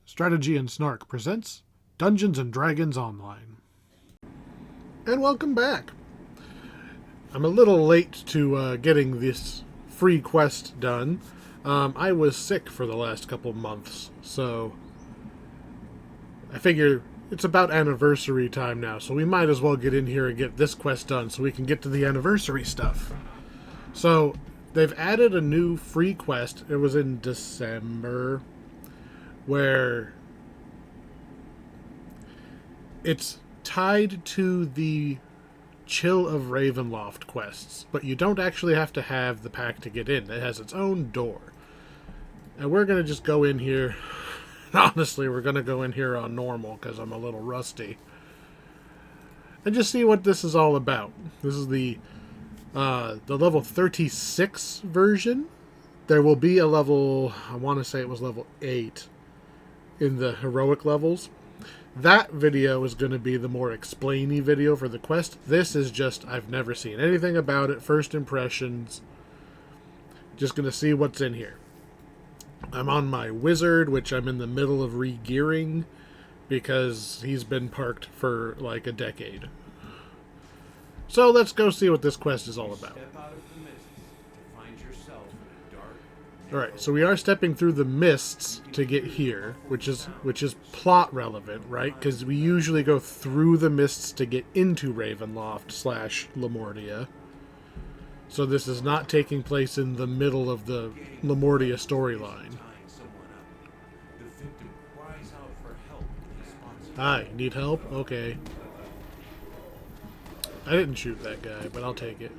Strategy and Snark presents Dungeons and Dragons Online. And welcome back. I'm a little late to getting this free quest done. I was sick for the last couple months, so I figure it's about anniversary time now, so we might as well get in here and get this quest done so we can get to the anniversary stuff. So, they've added a new free quest. It was in December, where it's tied to the Chill of Ravenloft quests, but you don't actually have to have the pack to get in. It has its own door. And we're going to just go in here. Honestly, we're going to go in here on normal because I'm a little rusty. And just see what this is all about. This is the level 36 version. There will be a level, I want to say it was level 8 in the heroic levels. That video is going to be the more explainy video for the quest. This is just, I've never seen anything about it. First impressions. Just going to see what's in here. I'm on my wizard, which I'm in the middle of re-gearing because he's been parked for like a decade. So let's go see what this quest is all about. Alright, so we are stepping through the mists to get here, which is plot relevant, right? Because we usually go through the mists to get into Ravenloft / Lamortia. So this is not taking place in the middle of the Lamortia storyline. Hi, need help? Okay. I didn't shoot that guy, but I'll take it.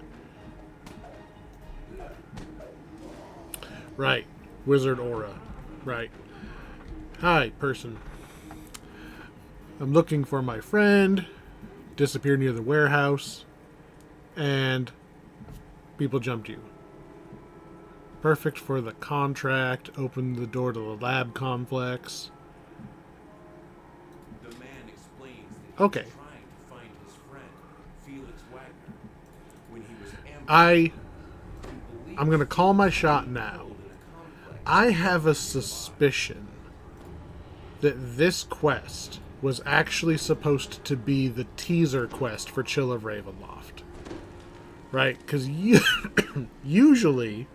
Right. Wizard aura. Right. Hi, person. I'm looking for my friend. Disappear near the warehouse. And people jumped you. Perfect for the contract. Open the door to the lab complex. The man explains that okay. Trying to find his friend, Felix Wagner, when he was I'm going to call my shot now. I have a suspicion that this quest was actually supposed to be the teaser quest for Chill of Ravenloft. Right? Because usually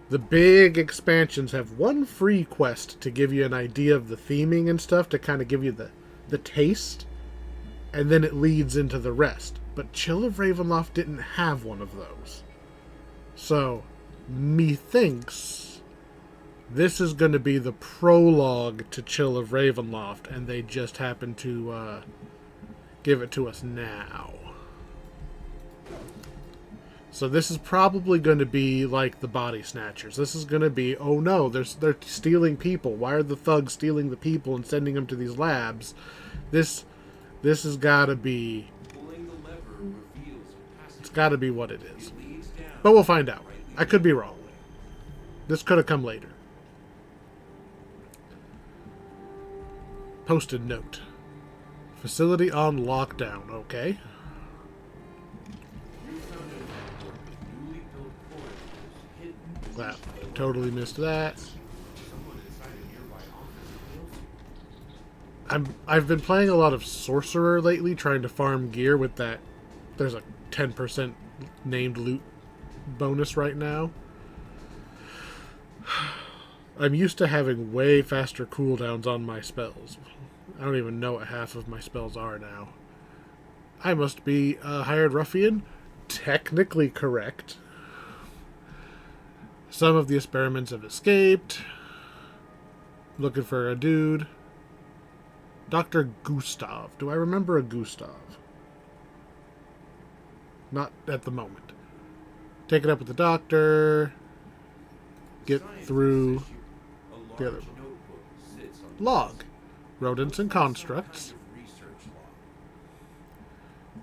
the big expansions have one free quest to give you an idea of the theming and stuff, to kind of give you the taste, and then it leads into the rest. But Chill of Ravenloft didn't have one of those. So, methinks this is going to be the prologue to Chill of Ravenloft, and they just happen to give it to us now. So this is probably going to be like the Body Snatchers. This is going to be, oh no, they're stealing people. Why are the thugs stealing the people and sending them to these labs? This has got to be... It's got to be what it is. But we'll find out. I could be wrong. This could have come later. Posted note. Facility on lockdown. Okay. Wow. Totally missed that. I've been playing a lot of Sorcerer lately, trying to farm gear with that. There's a 10% named loot bonus right now. I'm used to having way faster cooldowns on my spells. I don't even know what half of my spells are now. I must be a hired ruffian? Technically correct. Some of the experiments have escaped. Looking for a dude. Dr. Gustav. Do I remember a Gustav? Not at the moment. Take it up with the doctor. Get through the other log. Rodents and constructs.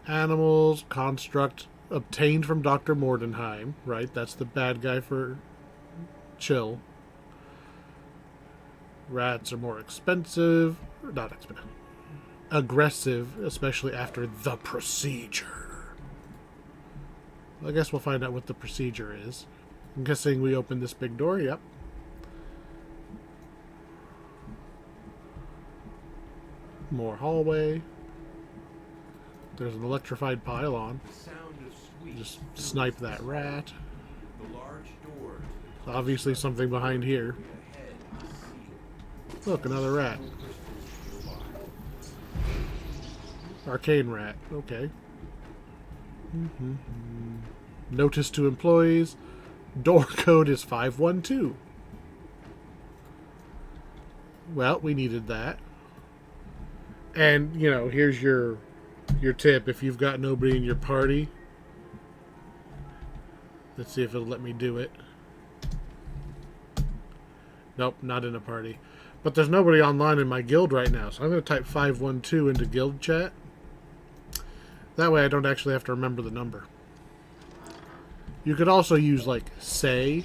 Animals, construct, obtained from Dr. Mordenheim. Right, that's the bad guy for Chill. Rats are more expensive. Not expensive. Aggressive, especially after the procedure. I guess we'll find out what the procedure is. I'm guessing we open this big door. Yep. More hallway. There's an electrified pylon. Just snipe that rat. Obviously something behind here. Look, another rat. Arcane rat. Okay. Notice to employees. Door code is 512. Well, we needed that. And, you know, here's your tip. If you've got nobody in your party, let's see if it'll let me do it. Nope, not in a party. But there's nobody online in my guild right now, so I'm going to type 512 into guild chat. That way I don't actually have to remember the number. You could also use, like, say.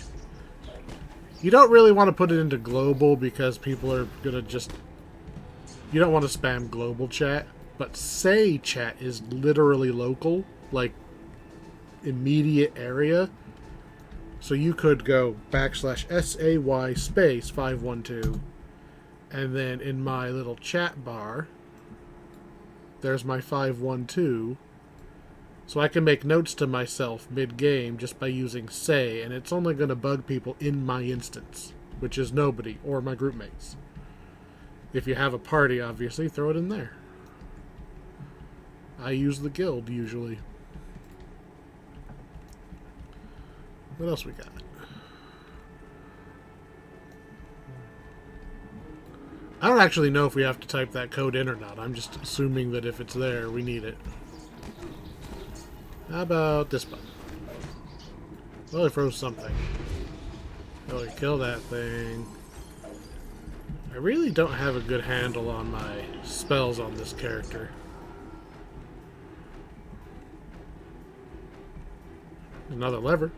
You don't really want to put it into global because people are going to just... You don't want to spam global chat. But say chat is literally local, like, immediate area. So you could go /SAY space 512. And then in my little chat bar, there's my 512. So I can make notes to myself mid-game just by using say, and it's only going to bug people in my instance, which is nobody, or my group mates. If you have a party, obviously, throw it in there. I use the guild, usually. What else we got? I don't actually know if we have to type that code in or not. I'm just assuming that if it's there, we need it. How about this button? Well, it froze something. Oh, we kill that thing. I really don't have a good handle on my spells on this character. Another lever.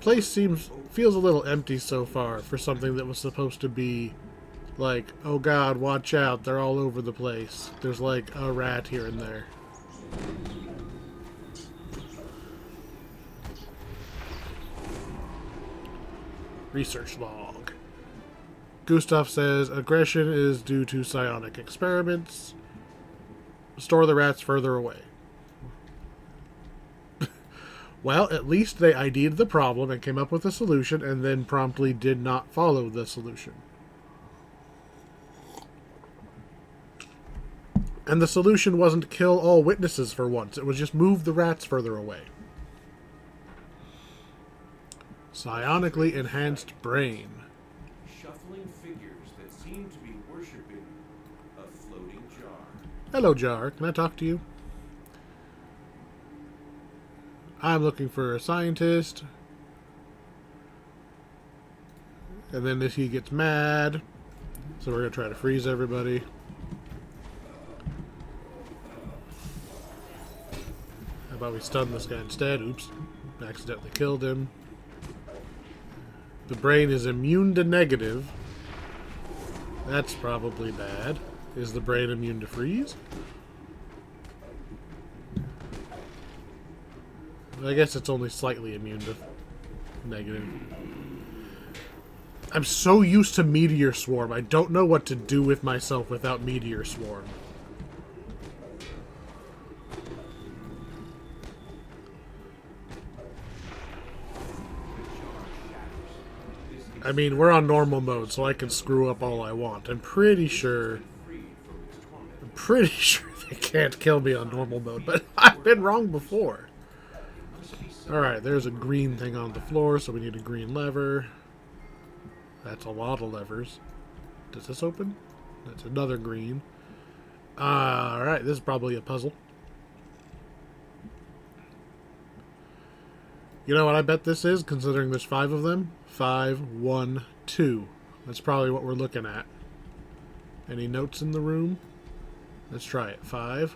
Place feels a little empty so far for something that was supposed to be like, oh god, watch out, they're all over the place. There's like a rat here and there. Research log. Gustav says aggression is due to psionic experiments. Store the rats further away. Well, at least they ID'd the problem and came up with a solution and then promptly did not follow the solution. And the solution wasn't kill all witnesses for once. It was just move the rats further away. Psionically enhanced brain. Shuffling figures that seem to be worshipping a floating jar. Hello, jar. Can I talk to you? I'm looking for a scientist. And then he gets mad. So we're going to try to freeze everybody. How about we stun this guy instead? Oops. Accidentally killed him. The brain is immune to negative. That's probably bad. Is the brain immune to freeze? I guess it's only slightly immune to negative. I'm so used to Meteor Swarm. I don't know what to do with myself without Meteor Swarm. I mean, we're on normal mode, so I can screw up all I want. I'm pretty sure they can't kill me on normal mode, but I've been wrong before. Alright, there's a green thing on the floor, so we need a green lever. That's a lot of levers. Does this open? That's another green. Alright, this is probably a puzzle. You know what I bet this is, considering there's 5 of them? 5, 1, 2. That's probably what we're looking at. Any notes in the room? Let's try it. 5,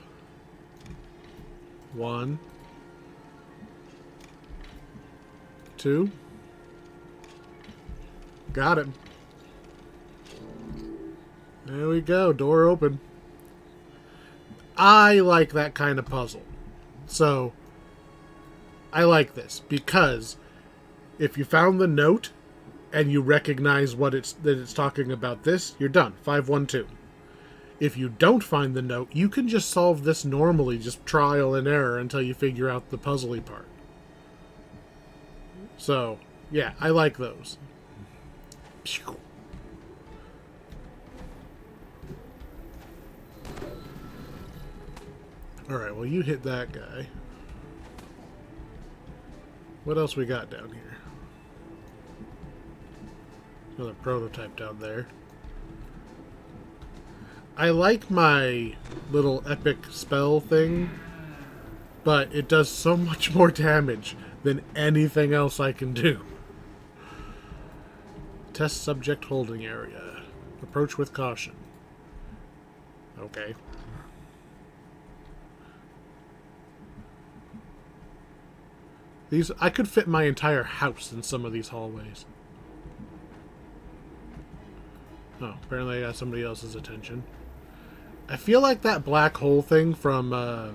1, 2. Got him. There we go. Door open. I like that kind of puzzle. So, I like this because if you found the note and you recognize that it's talking about this, you're done. 512. If you don't find the note, you can just solve this normally, just trial and error until you figure out the puzzly part. So, yeah, I like those. Alright, well, you hit that guy. What else we got down here? Another prototype down there. I like my little epic spell thing, but it does so much more damage than anything else I can do. Test subject holding area. Approach with caution. Okay. I could fit my entire house in some of these hallways. Oh, apparently I got somebody else's attention. I feel like that black hole thing from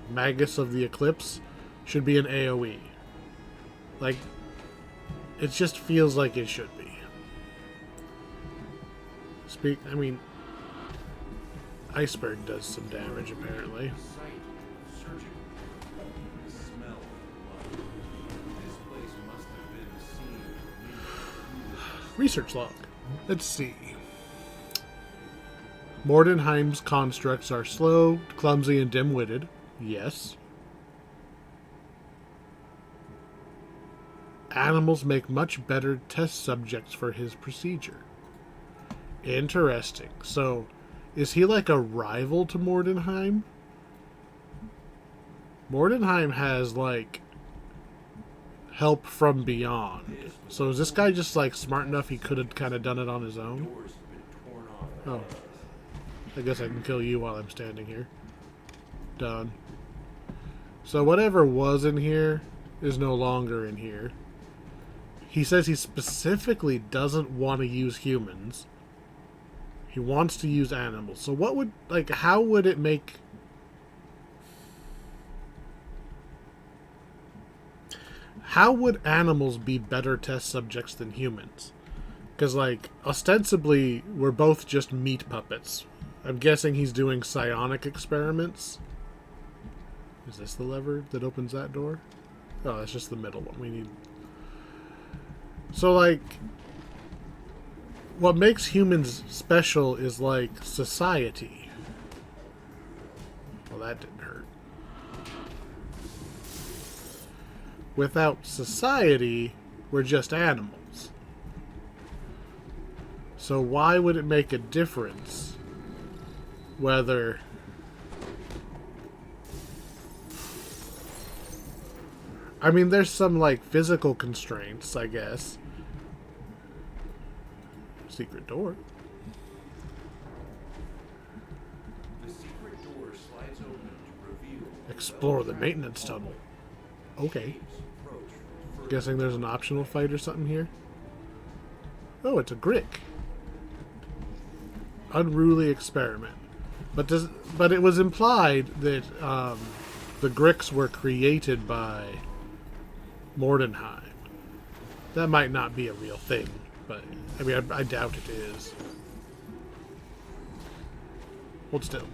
Magus of the Eclipse should be an AoE. Like, it just feels like it should be. I mean, Iceberg does some damage, apparently. Research log. Let's see. Mordenheim's constructs are slow, clumsy, and dim-witted. Yes. Animals make much better test subjects for his procedure. Interesting. So, is he like a rival to Mordenheim? Mordenheim has, like, help from beyond. So is this guy just, like, smart enough he could have kind of done it on his own? Oh. I guess I can kill you while I'm standing here. Done. So whatever was in here is no longer in here. He says he specifically doesn't want to use humans. He wants to use animals. So what would, like, how would it make... How would animals be better test subjects than humans? Because, like, ostensibly, we're both just meat puppets. I'm guessing he's doing psionic experiments. Is this the lever that opens that door? Oh, that's just the middle one we need. So, like, what makes humans special is, like, society. Well, that didn't hurt. Without society, we're just animals. So why would it make a difference whether... I mean, there's some, like, physical constraints, I guess. Secret door. The secret door slides open to reveal... Explore the maintenance tunnel. Okay. Guessing there's an optional fight or something here. Oh, it's a Grick. Unruly experiment. But it was implied that the Gricks were created by Mordenheim. That might not be a real thing, but I mean, I doubt it is. Hold still.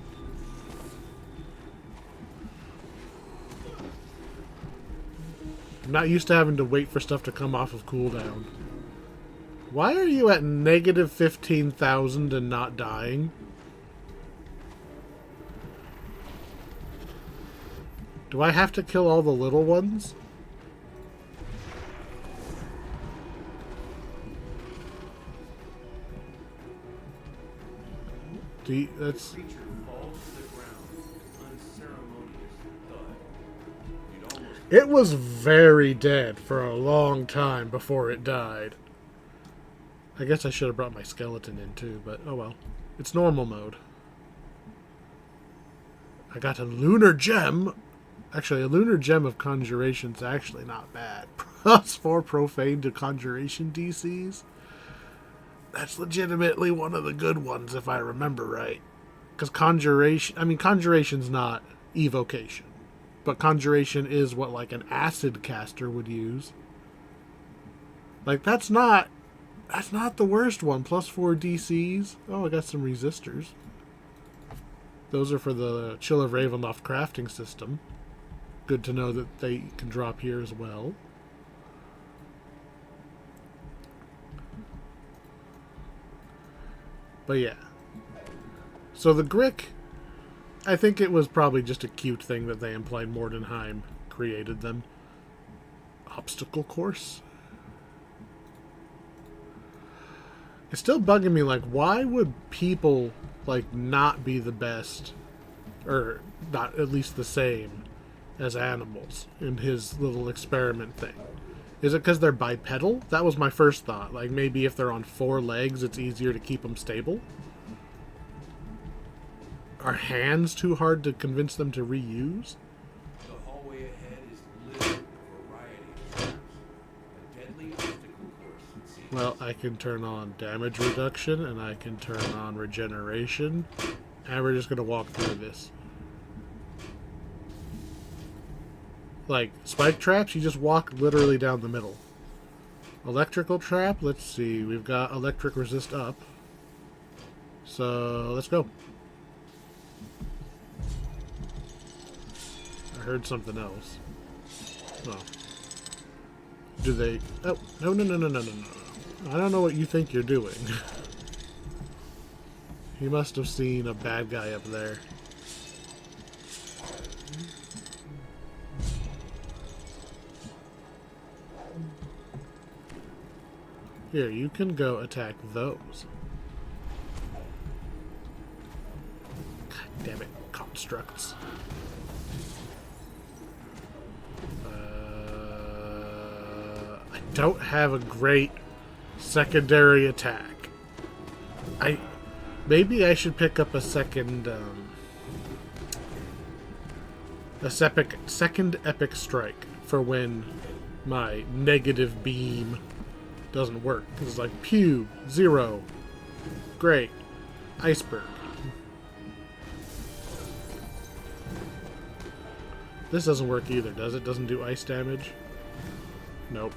I'm not used to having to wait for stuff to come off of cooldown. Why are you at negative 15,000 and not dying? Do I have to kill all the little ones? That's... It was very dead for a long time before it died. I guess I should have brought my skeleton in too, but oh well. It's normal mode. I got a lunar gem. Actually, a lunar gem of conjuration's actually not bad. +4 profane to conjuration DCs. That's legitimately one of the good ones if I remember right. Because conjuration's not evocation. But conjuration is what, like, an acid caster would use. Like, that's not That's not the worst one. +4 DCs. Oh, I got some resistors. Those are for the Chill of Ravenloft crafting system. Good to know that they can drop here as well. But yeah. So the Grick, I think it was probably just a cute thing that they implied Mordenheim created them. Obstacle course? It's still bugging me, like, why would people, like, not be the best, or not at least the same, as animals in his little experiment thing? Is it because they're bipedal? That was my first thought. Like, maybe if they're on 4 legs, it's easier to keep them stable? Are hands too hard to convince them to reuse? The hallway ahead is littered with a variety of traps. A deadly obstacle course, it seems. Well, I can turn on damage reduction, and I can turn on regeneration, and we're just going to walk through this. Like, spike traps, you just walk literally down the middle. Electrical trap, let's see, we've got electric resist up. So, let's go. I heard something else. Oh. Do they... Oh, no, no, no, no, no, no, no. I don't know what you think you're doing. You must have seen a bad guy up there. Here, you can go attack those. God damn it, constructs. I don't have a great secondary attack. Maybe I should pick up a second second epic strike for when my negative beam doesn't work. It's like pew, 0, great, iceberg. This doesn't work either, does it? Doesn't do ice damage? Nope.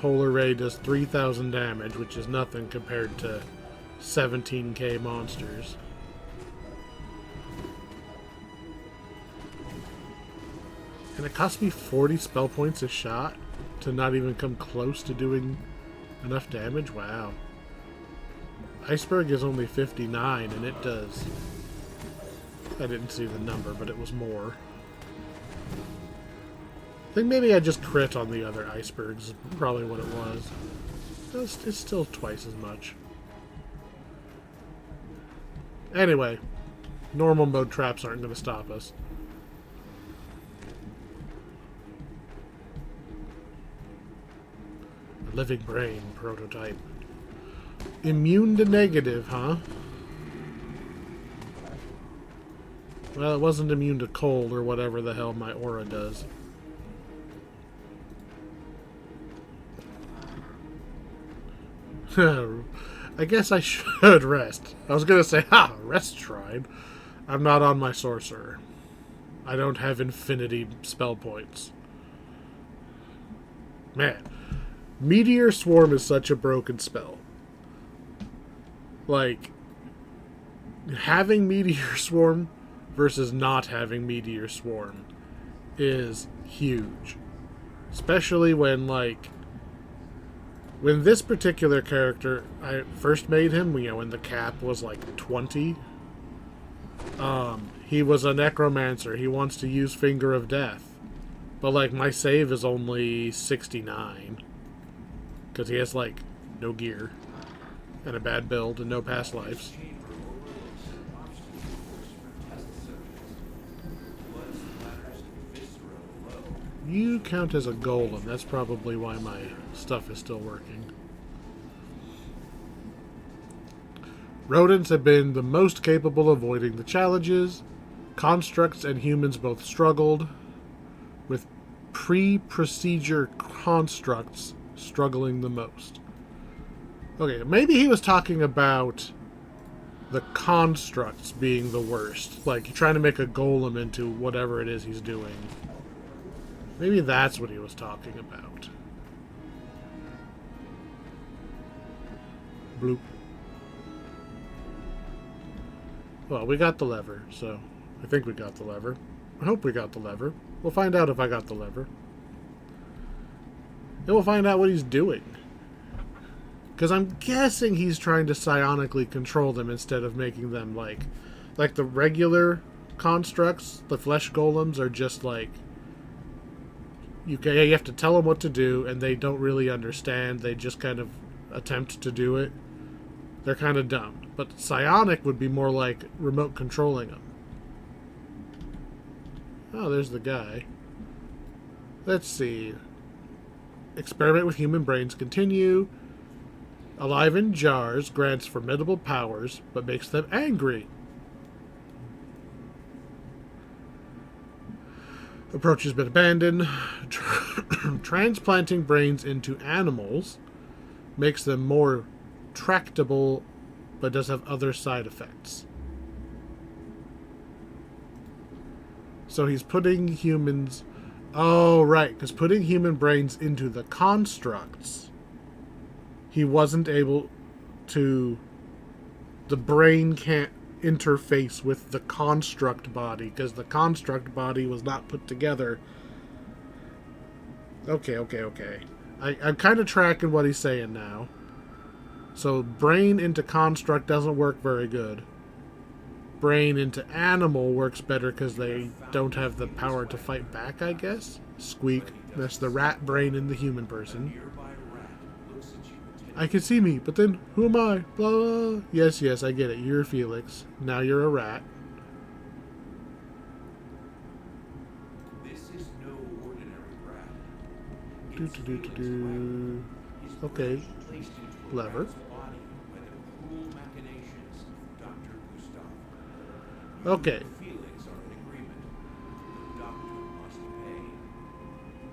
Polar Ray does 3,000 damage, which is nothing compared to 17k monsters. And it cost me 40 spell points a shot to not even come close to doing enough damage? Wow. Iceberg is only 59, and it does... I didn't see the number, but it was more. I think maybe I just crit on the other icebergs. Probably what it was. It's still twice as much. Anyway, normal mode traps aren't going to stop us. A living brain prototype. Immune to negative, huh? Well, it wasn't immune to cold or whatever the hell my aura does. I guess I should rest. I was gonna say, rest shrine. I'm not on my sorcerer. I don't have infinity spell points. Man, Meteor Swarm is such a broken spell. Like, having Meteor Swarm versus not having Meteor Swarm is huge. Especially when, like, when this particular character, I first made him, when the cap was like 20, he was a necromancer. He wants to use Finger of Death. But, like, my save is only 69. Because he has, like, no gear. And a bad build and no past lives. You count as a golem. That's probably why my stuff is still working. Rodents have been the most capable of avoiding the challenges. Constructs and humans both struggled, with pre-procedure constructs struggling the most. Okay, maybe he was talking about the constructs being the worst. Like, trying to make a golem into whatever it is he's doing. Maybe that's what he was talking about. Bloop. Well, we got the lever, so I think we got the lever. I hope we got the lever. We'll find out if I got the lever. And we'll find out what he's doing. Because I'm guessing he's trying to psionically control them instead of making them like the regular constructs. The flesh golems are just like, you have to tell them what to do, and they don't really understand. They just kind of attempt to do it. They're kind of dumb. But psionic would be more like remote controlling them. Oh, there's the guy. Let's see. Experiment with human brains continue. Alive in jars grants formidable powers, but makes them angry. Approach has been abandoned. Transplanting brains into animals makes them more tractable, but does have other side effects. So he's putting humans... Oh, right, because putting human brains into the constructs, he wasn't able to... The brain can't interface with the construct body, because the construct body was not put together. Okay. I'm kind of tracking what he's saying now. So brain into construct doesn't work very good. Brain into animal works better because they don't have the power to fight back, I guess. Squeak. That's the rat brain in the human person. I can see me, but then who am I? Blah, blah. Yes, I get it. You're Felix. Now you're a rat. This is no ordinary rat. Okay. Lever. Okay.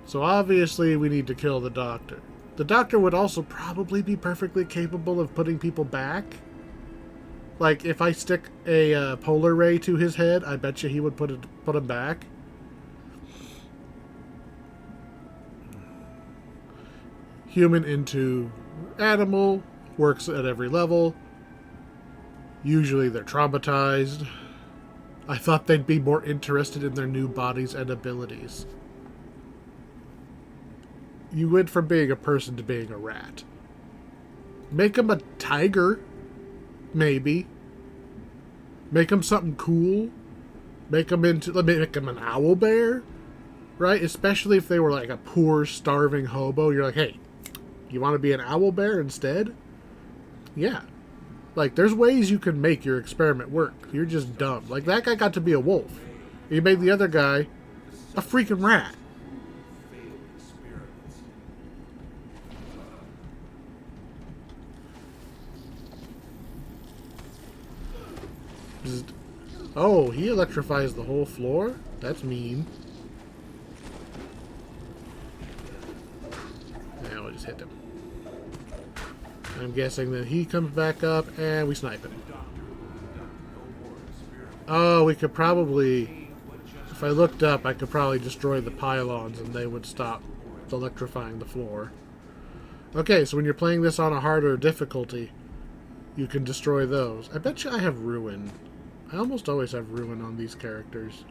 So obviously we need to kill the doctor. The doctor would also probably be perfectly capable of putting people back. Like, if I stick a polar ray to his head, I bet you he would put him back. Human into animal works at every level. Usually they're traumatized. I thought they'd be more interested in their new bodies and abilities. You went from being a person to being a rat. Make him a tiger, maybe. Make him something cool. Make him an owl bear, right? Especially if they were like a poor, starving hobo. You're like, hey, you want to be an owl bear instead? Yeah. Like, there's ways you can make your experiment work. You're just dumb. Like, that guy got to be a wolf. He made the other guy a freaking rat. Oh, he electrifies the whole floor? That's mean. Now we'll just hit him. I'm guessing that he comes back up and we snipe him. Oh, we could probably... If I looked up, I could probably destroy the pylons and they would stop electrifying the floor. Okay, so when you're playing this on a harder difficulty, you can destroy those. I bet you I have Ruin. I almost always have Ruin on these characters.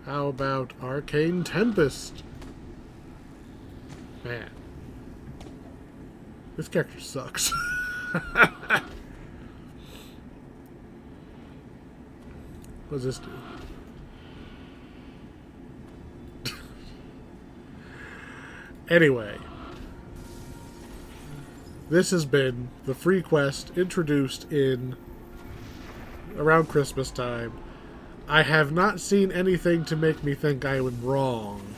How about Arcane Tempest? Man. This character sucks. What does this do? Anyway. This has been the free quest introduced in around Christmas time. I have not seen anything to make me think I was wrong.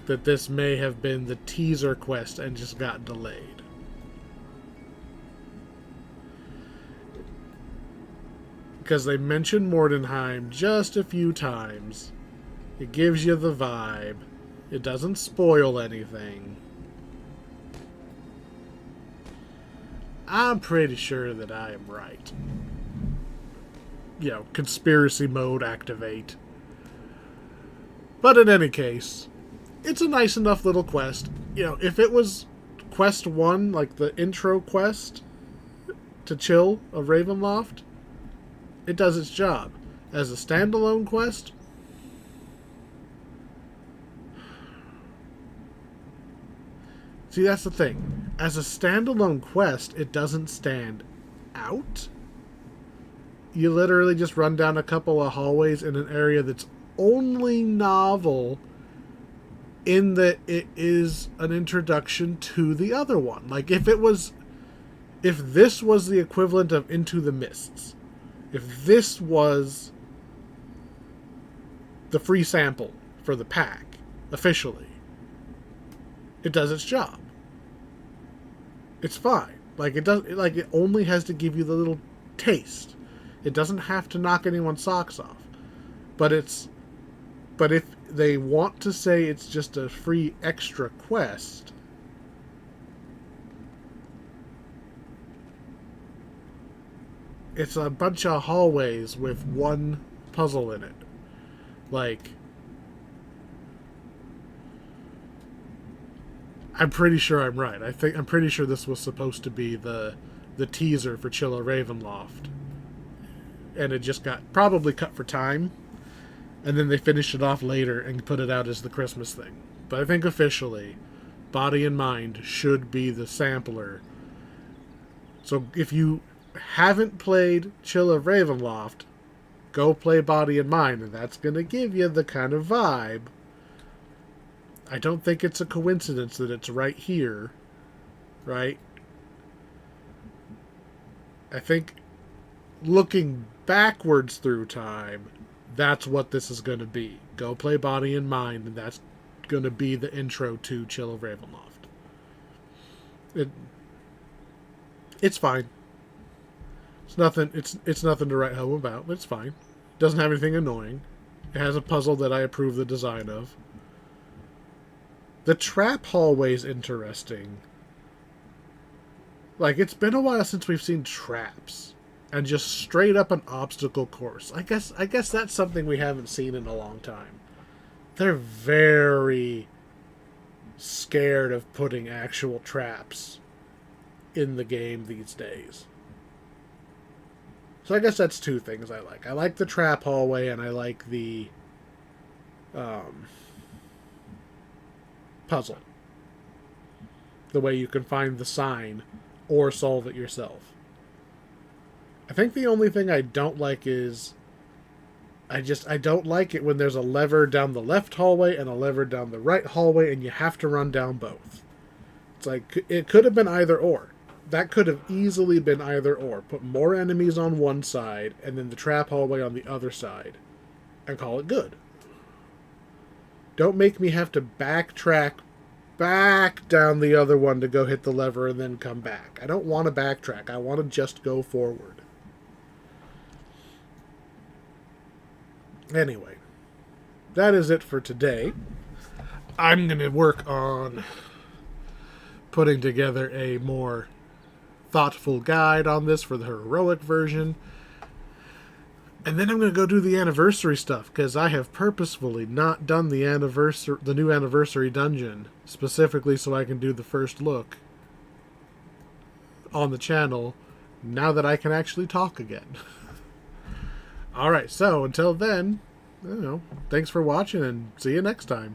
That this may have been the teaser quest and just got delayed. Because they mention Mordenheim just a few times. It gives you the vibe. It doesn't spoil anything. I'm pretty sure that I am right. You know, conspiracy mode activate. But in any case, it's a nice enough little quest. You know, if it was quest 1, like the intro quest to Chill of Ravenloft, it does its job. As a standalone quest, see, that's the thing. As a standalone quest, it doesn't stand out. You literally just run down a couple of hallways in an area that's only novel in that it is an introduction to the other one. Like, if this was the equivalent of Into the Mists, if this was the free sample for the pack, officially, it does its job. It's fine. Like, it only has to give you the little taste. It doesn't have to knock anyone's socks off. But if they want to say it's just a free extra quest, it's a bunch of hallways with one puzzle in it. Like, I'm pretty sure I'm right. I'm pretty sure this was supposed to be the teaser for Chill of Ravenloft. And it just got probably cut for time. And then they finished it off later and put it out as the Christmas thing. But I think officially, Body and Mind should be the sampler. So if you haven't played Chill of Ravenloft, go play Body and Mind, and that's going to give you the kind of vibe. I don't think it's a coincidence that it's right here, right? I think looking backwards through time, that's what this is going to be. Go play Body and Mind, and that's going to be the intro to Chill of Ravenloft. It's fine. It's nothing. It's nothing to write home about. It's fine. It doesn't have anything annoying. It has a puzzle that I approve the design of. The trap hallway's interesting. Like, it's been a while since we've seen traps. And just straight up an obstacle course. I guess that's something we haven't seen in a long time. They're very scared of putting actual traps in the game these days. So I guess that's two things I like. I like the trap hallway, and I like the puzzle. The way you can find the sign or solve it yourself. I think the only thing I don't like is I don't like it when there's a lever down the left hallway and a lever down the right hallway and you have to run down both. It's like, it could have been either or. That could have easily been either or. Put more enemies on one side and then the trap hallway on the other side and call it good. Don't make me have to backtrack back down the other one to go hit the lever and then come back. I don't want to backtrack. I want to just go forward. Anyway, that is it for today. I'm going to work on putting together a more thoughtful guide on this for the heroic version. And then I'm going to go do the anniversary stuff, because I have purposefully not done the new anniversary dungeon, specifically so I can do the first look on the channel now that I can actually talk again. Alright, so until then, thanks for watching and see you next time.